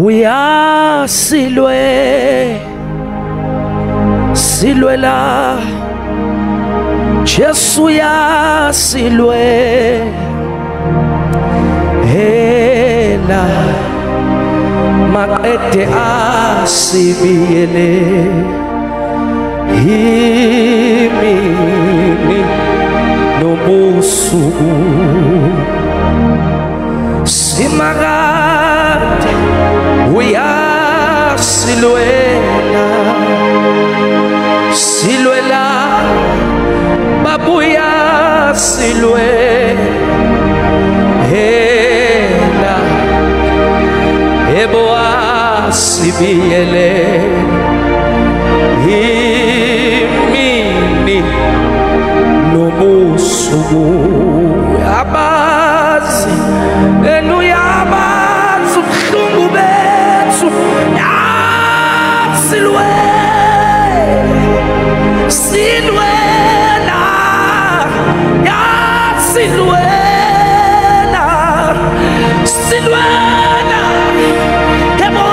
uyasilwe silwela Jesu yasilwe hela maqede asibiyele imini nobusuku simakade uyasilwela silwela babuya silwe hela ebo asibiyele imini nobusuku abazi enu yabazi ubuhlungu bethu yasilwe silwela yasilwela silwela ebo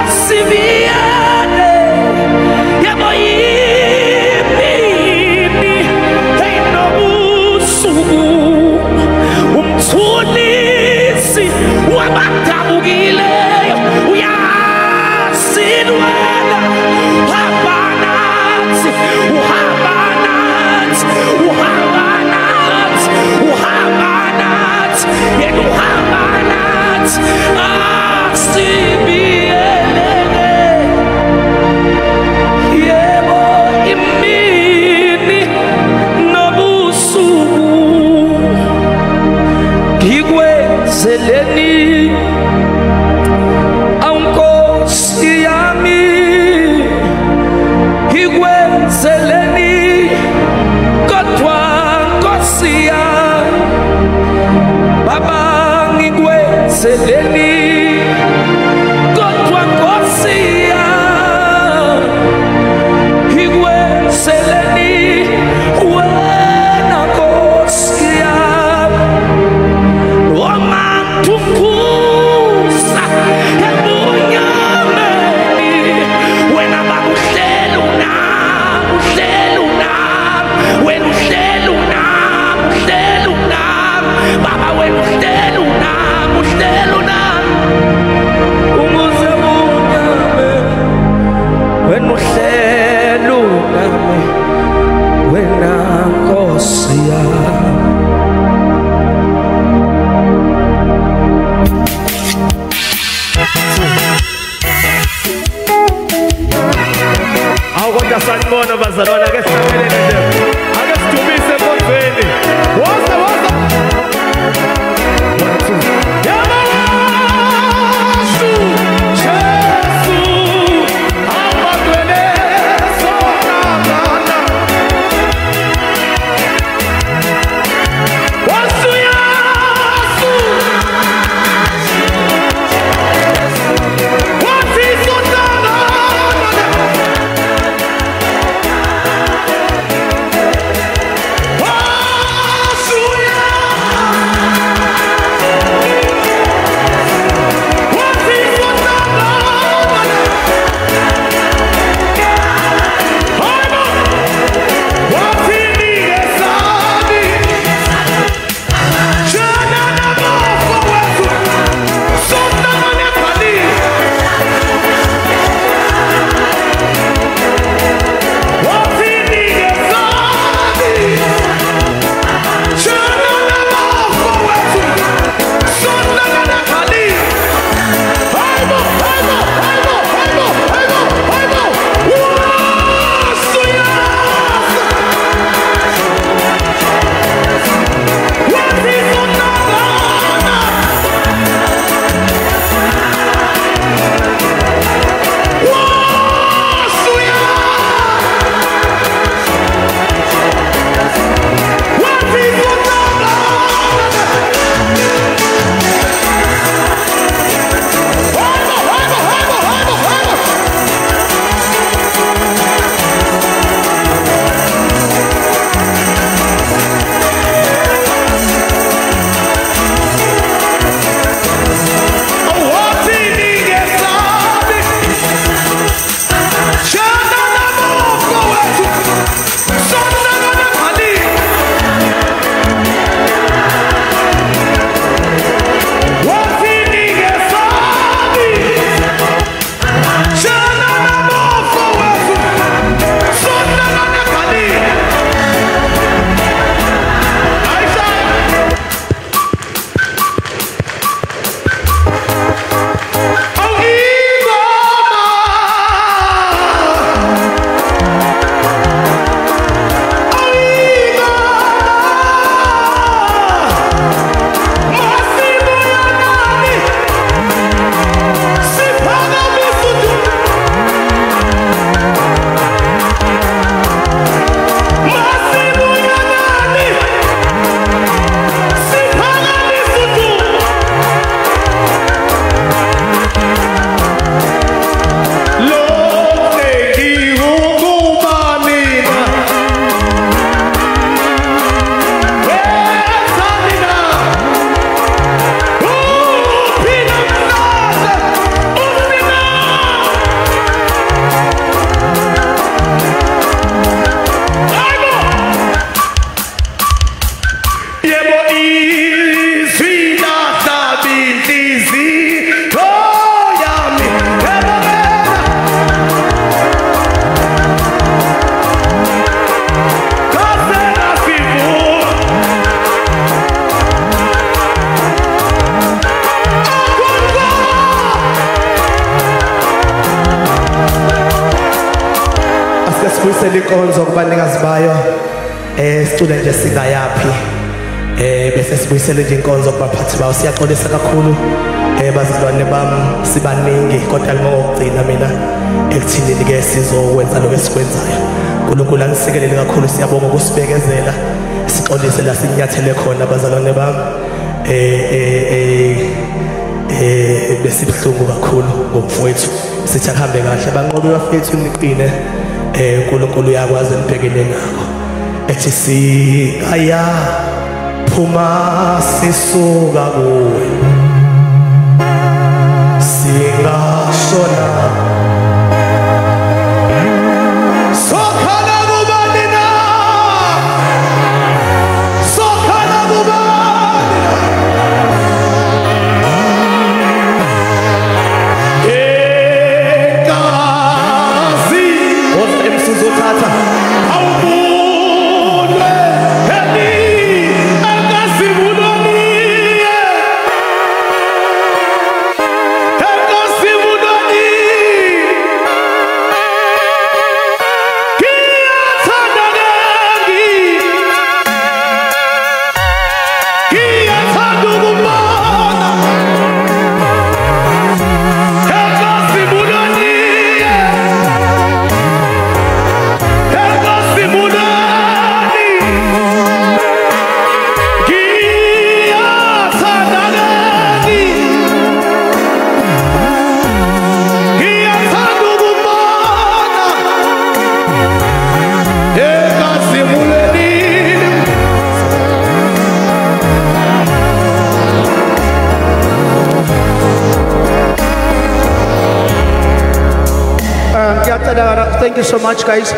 asibiyele ebo imini enobusuku umthulisi wabadabukileyo uyasilwela uhabanathi uhabanathi uhabanathi uhabanathi yena uhabanathi asibiyelele yebo imini nobusuku ngikwenzeleni awunkosi yami ngikwenzeleni kodwa nkosi yami baba ngikwenzeleni kodwa nkosi yami ngikwenzeleni wena nkosi yami wamangithukuza ebunyameni wena babuhleli unami uhleli unami wena uhleli unami uhleli unami baba wena uhleli unami uhleli unami umuze bunyame wena uhleli unami wena nkosi yami Kodwa sanibona bazalwane, ake sihlabelele nje, ake sidumise Nkonzweni. Woza woza 1 2 Yamasu Jesu amadwele sonakana wasu yasu wati sotana sibuyisela inkonzo kubanikazi bayo. Sicule nje singayapi. Bese sibuyisele nje inkonzo kubaphathi bawo. Siyaxolisa kakhulu bazalwane bami sibaningi kodwa ngokugcina mina ekuthini ke sizokwenza lokho esikwenzayo. uNkulunkulu anisikelele kakhulu, siyabonga ukusibekezela. Sixolise la sinyathele khona bazalwane bami. Besibhlungu kakhulu ngomfowethu. Sithi akuhambe kahle banqobe bafethu niqine. uNkulunkulu uyakwazi nibhekene nako. Ethi sikaya phuma sisuka kuwe singashona sokhala kubani na sokhala kubani na ekazi what's emsuzo tata Thank you so much, guys.